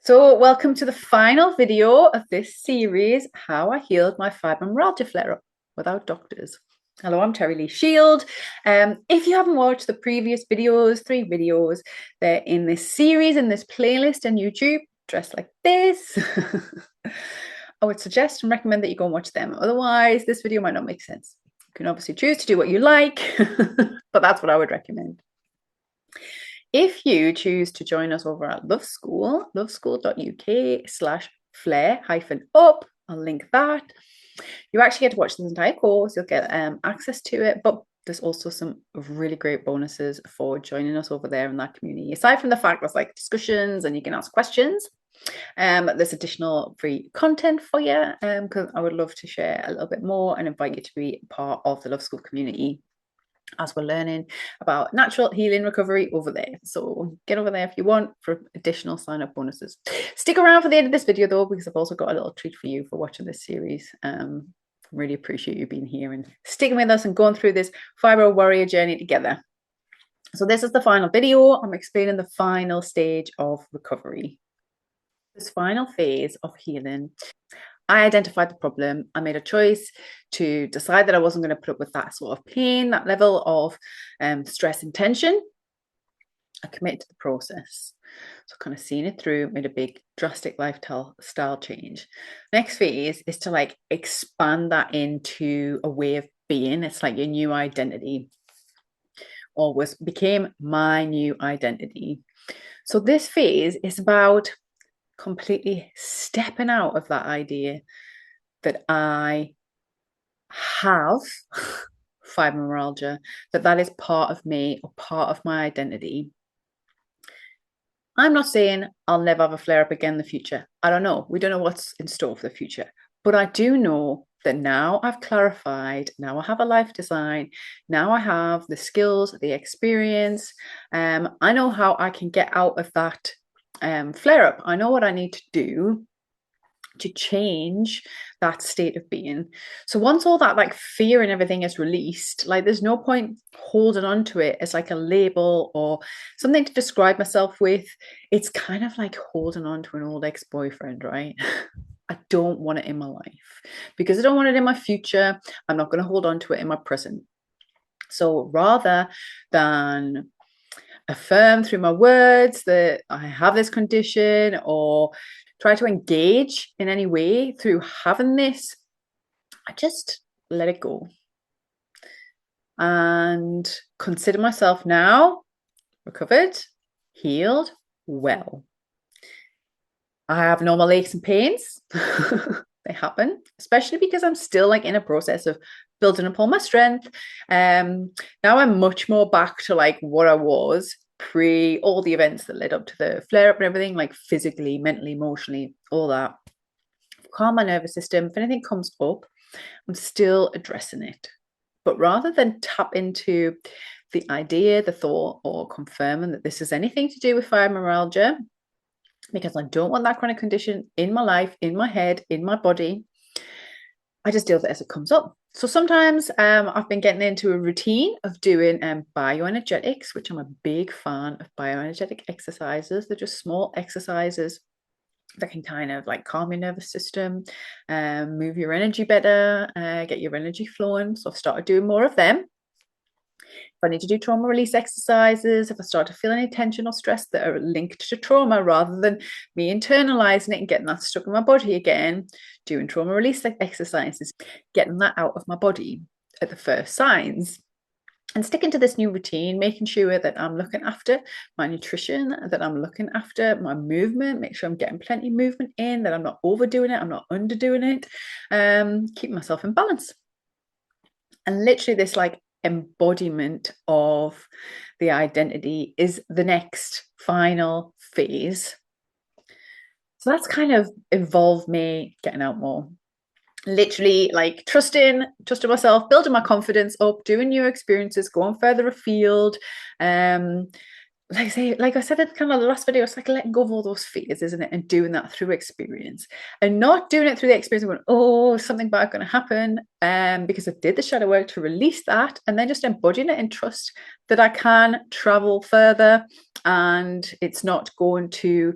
So welcome to the final video of this series, How I Healed My Fibromyalgia Flare-Up Without Doctors. Hello, I'm Terri Lee-Shield. If you haven't watched the previous videos, 3 videos, they're in this series, in this playlist on YouTube, dressed like this. I would suggest and recommend that you go and watch them. Otherwise, this video might not make sense. You can obviously choose to do what you like, but that's what I would recommend. If you choose to join us over at Love School, loveschool.uk/flare-up, I'll link that. You actually get to watch this entire course. You'll get access to it, but there's also some really great bonuses for joining us over there in that community. Aside from the fact there's like discussions and you can ask questions, there's additional free content for you because I would love to share a little bit more and invite you to be part of the Love School community as we're learning about natural healing recovery over there. So get over there if you want for additional sign-up bonuses. Stick around for the end of this video though, because I've also got a little treat for you for watching this series. Really appreciate you being here and sticking with us and going through this Fibro Warrior journey together. So this is the final video. I'm explaining the final stage of recovery. This final phase of healing, I identified the problem. I made a choice to decide that I wasn't going to put up with that sort of pain, that level of stress and tension. I committed to the process. So kind of seeing it through, made a big drastic lifestyle change. Next phase is to like expand that into a way of being. It's like your new identity, or became my new identity. So this phase is about completely stepping out of that idea that I have fibromyalgia, that is part of me or part of my identity. I'm not saying I'll never have a flare up again in the future. I don't know. We don't know what's in store for the future. But I do know that now I've clarified, now I have a life design, now I have the skills, the experience. I know how I can get out of that flare up. I know what I need to do to change that state of being. So once all that like fear and everything is released, like there's no point holding on to it as like a label or something to describe myself with. It's kind of like holding on to an old ex-boyfriend, right? I don't want it in my life because I don't want it in my future. I'm not going to hold on to it in my present. So rather than affirm through my words that I have this condition or try to engage in any way through having this, I just let it go and consider myself now recovered, healed, well. I have normal aches and pains. They happen, especially because I'm still like in a process of building up all my strength. Now I'm much more back to like what I was pre all the events that led up to the flare up and everything, like physically, mentally, emotionally, all that. Calm my nervous system. If anything comes up, I'm still addressing it. But rather than tap into the idea, the thought, or confirming that this is anything to do with fibromyalgia, because I don't want that chronic condition in my life, in my head, in my body, I just deal with it as it comes up. So sometimes I've been getting into a routine of doing bioenergetics, which I'm a big fan of bioenergetic exercises. They're just small exercises that can kind of like calm your nervous system, move your energy better, get your energy flowing. So I've started doing more of them. If I need to do trauma release exercises, if I start to feel any tension or stress that are linked to trauma, rather than me internalizing it and getting that stuck in my body again, doing trauma release exercises, getting that out of my body at the first signs. And sticking to this new routine, making sure that I'm looking after my nutrition, that I'm looking after my movement, make sure I'm getting plenty of movement in, that I'm not overdoing it, I'm not underdoing it, keeping myself in balance. And literally this like embodiment of the identity is the next final phase. So that's kind of involved me getting out more. Literally like trusting myself, building my confidence up, doing new experiences, going further afield. Like I said in kind of the last video, it's like letting go of all those fears, isn't it? And doing that through experience and not doing it through the experience of going, oh, something bad going to happen. Because I did the shadow work to release that and then just embodying it and trust that I can travel further and it's not going to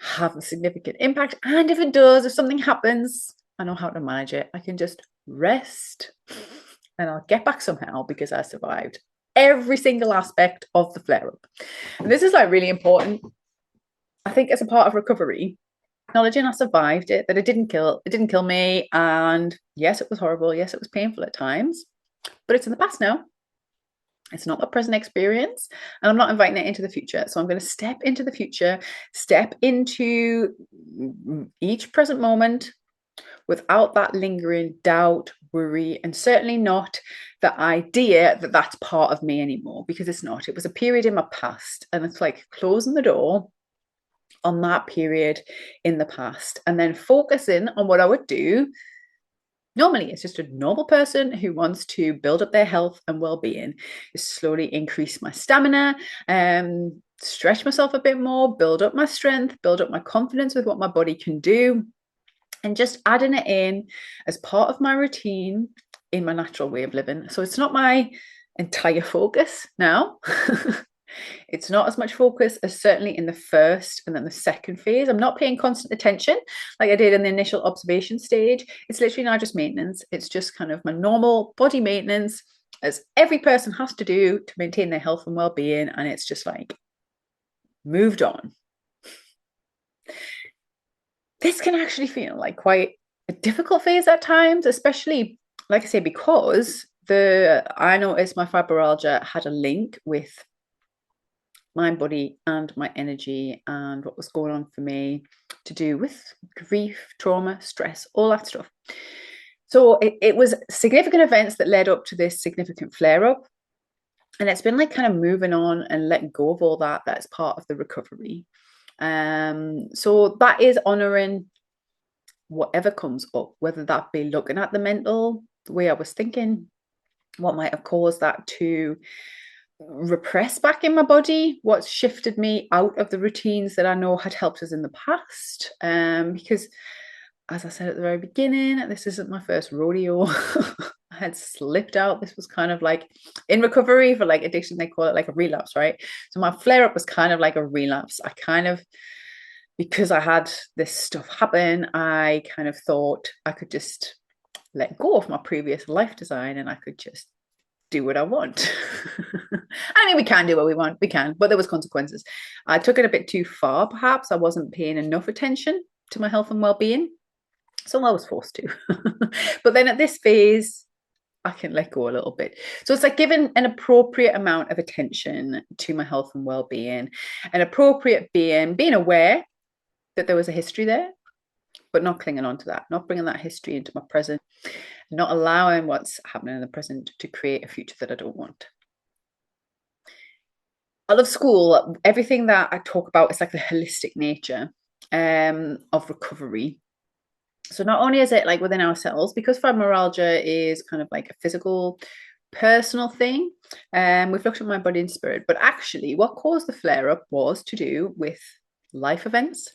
have a significant impact. And if it does, if something happens, I know how to manage it. I can just rest and I'll get back somehow because I survived every single aspect of the flare up. And this is like really important. I think as a part of recovery, acknowledging I survived it, that it didn't kill me. And yes, it was horrible. Yes, it was painful at times, but it's in the past now. It's not a present experience, and I'm not inviting it into the future. So I'm going to step into the future, step into each present moment without that lingering doubt, worry, and certainly not the idea that that's part of me anymore, because it's not. It was a period in my past, and it's like closing the door on that period in the past and then focusing on what I would do. Normally, it's just a normal person who wants to build up their health and well-being, just slowly increase my stamina, stretch myself a bit more, build up my strength, build up my confidence with what my body can do, and just adding it in as part of my routine in my natural way of living. So it's not my entire focus now. It's not as much focus as certainly in the first and then the second phase. I'm not paying constant attention like I did in the initial observation stage. It's literally now just maintenance. It's just kind of my normal body maintenance, as every person has to do to maintain their health and well-being. And it's just like moved on. This can actually feel like quite a difficult phase at times, especially, like I say, because I noticed my fibromyalgia had a link with mind, body, and my energy and what was going on for me to do with grief, trauma, stress, all that stuff. So it was significant events that led up to this significant flare up. And it's been like kind of moving on and letting go of all that. That's part of the recovery. So that is honoring whatever comes up, whether that be looking at the mental, the way I was thinking, what might have caused that to repress back in my body, what's shifted me out of the routines that I know had helped us in the past. Because as I said at the very beginning, this isn't my first rodeo. I had slipped out. This was kind of like in recovery for like addiction, they call it like a relapse, right? So my flare up was kind of like a relapse. Because I had this stuff happen, I kind of thought I could just let go of my previous life design and I could just do what I want. I mean, we can do what we want, we can, but there was consequences. I took it a bit too far, perhaps. I wasn't paying enough attention to my health and well-being, so I was forced to. But then at this phase, I can let go a little bit. So it's like giving an appropriate amount of attention to my health and well-being, an appropriate being aware that there was a history there, but not clinging on to that, not bringing that history into my present, not allowing what's happening in the present to create a future that I don't want. I love school. Everything that I talk about is like the holistic nature of recovery. So not only is it like within ourselves, because fibromyalgia is kind of like a physical, personal thing, we've looked at my body and spirit, but actually what caused the flare-up was to do with life events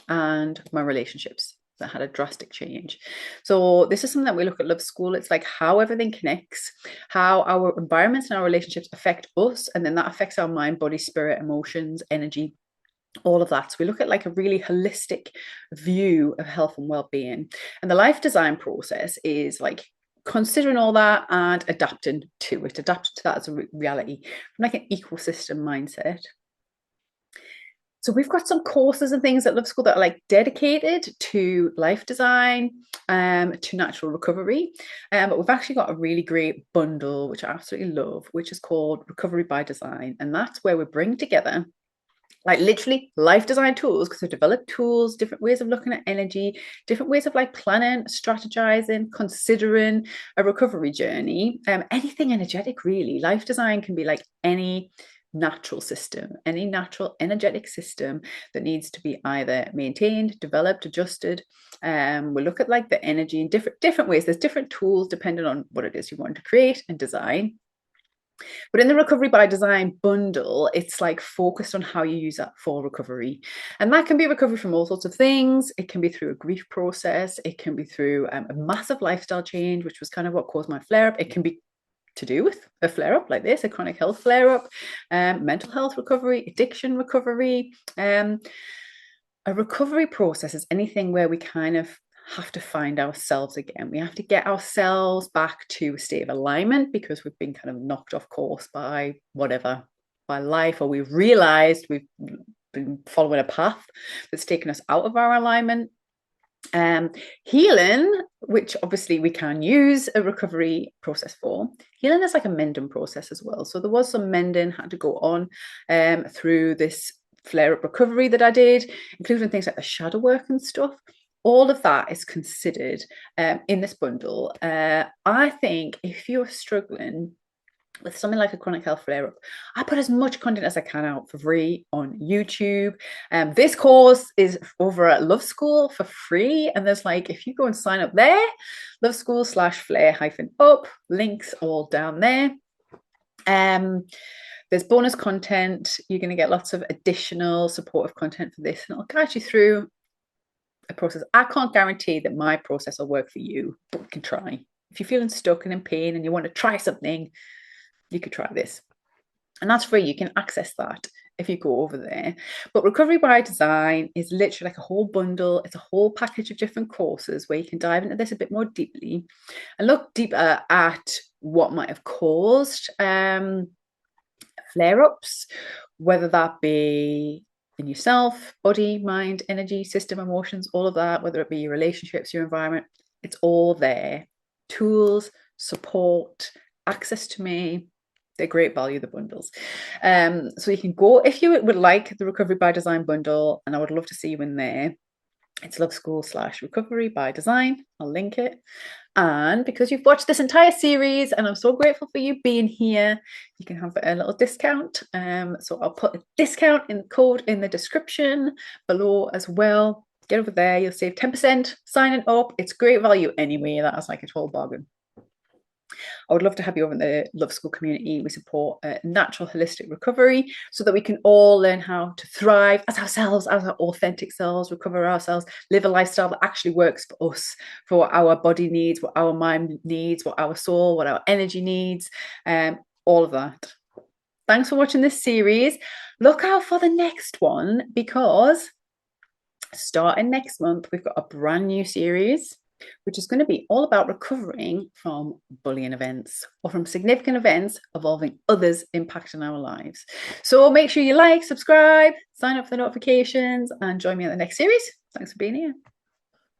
and my relationships that had a drastic change. So this is something that we look at Love School. It's like how everything connects, how our environments and our relationships affect us, and then that affects our mind, body, spirit, emotions, energy, all of that. So we look at like a really holistic view of health and well-being. And the life design process is like considering all that and adapting to it, adapting to that as a reality, from like an ecosystem mindset. So we've got some courses and things at Love School that are like dedicated to life design, to natural recovery. But we've actually got a really great bundle, which I absolutely love, which is called Recovery by Design. And that's where we bring together like literally life design tools, because we've developed tools, different ways of looking at energy, different ways of like planning, strategizing, considering a recovery journey, anything energetic really. Life design can be like any natural system, any natural energetic system that needs to be either maintained, developed, adjusted. We look at like the energy in different ways. There's different tools depending on what it is you want to create and design. But in the Recovery by Design bundle, it's like focused on how you use that for recovery. And that can be recovery from all sorts of things. It can be through a grief process. It can be through a massive lifestyle change, which was kind of what caused my flare up. It can be to do with a flare up like this, a chronic health flare up, mental health recovery, addiction recovery. a recovery process is anything where we kind of have to find ourselves again. We have to get ourselves back to a state of alignment because we've been kind of knocked off course by whatever, by life, or we've realized we've been following a path that's taken us out of our alignment. Healing, which obviously we can use a recovery process for. Healing is like a mending process as well. So there was some mending had to go on through this flare-up recovery that I did, including things like the shadow work and stuff. All of that is considered in this bundle. I think if you're struggling with something like a chronic health flare-up, I put as much content as I can out for free on YouTube. This course is over at Love School for free, and there's like, if you go and sign up there, Love School /flare-up, links all down there. There's bonus content. You're going to get lots of additional supportive content for this, and I'll guide you through a process. I can't guarantee that my process will work for you, but we can try. If you're feeling stuck and in pain and you want to try something, you could try this, and that's free. You can access that if you go over there. But Recovery by Design is literally like a whole bundle. It's a whole package of different courses where you can dive into this a bit more deeply and look deeper at what might have caused flare-ups, whether that be in yourself, body, mind, energy, system, emotions, all of that, whether it be your relationships, your environment. It's all there. Tools, support, access to me. They're great value, the bundles. So you can go, if you would like the Recovery by Design bundle, and I would love to see you in there. It's Love School /Recovery by Design. I'll link it. And because you've watched this entire series, and I'm so grateful for you being here, you can have a little discount. So I'll put a discount in code in the description below as well. Get over there, you'll save 10% signing up. It's great value anyway. That is like a total bargain. I would love to have you over in the Love School community. We support natural holistic recovery so that we can all learn how to thrive as ourselves, as our authentic selves, recover ourselves, live a lifestyle that actually works for us, for what our body needs, what our mind needs, what our soul, what our energy needs, all of that. Thanks for watching this series. Look out for the next one, because starting next month, we've got a brand new series which is going to be all about recovering from bullying events or from significant events involving others impacting our lives. So make sure you like, subscribe, sign up for the notifications, and join me in the next series. Thanks for being here.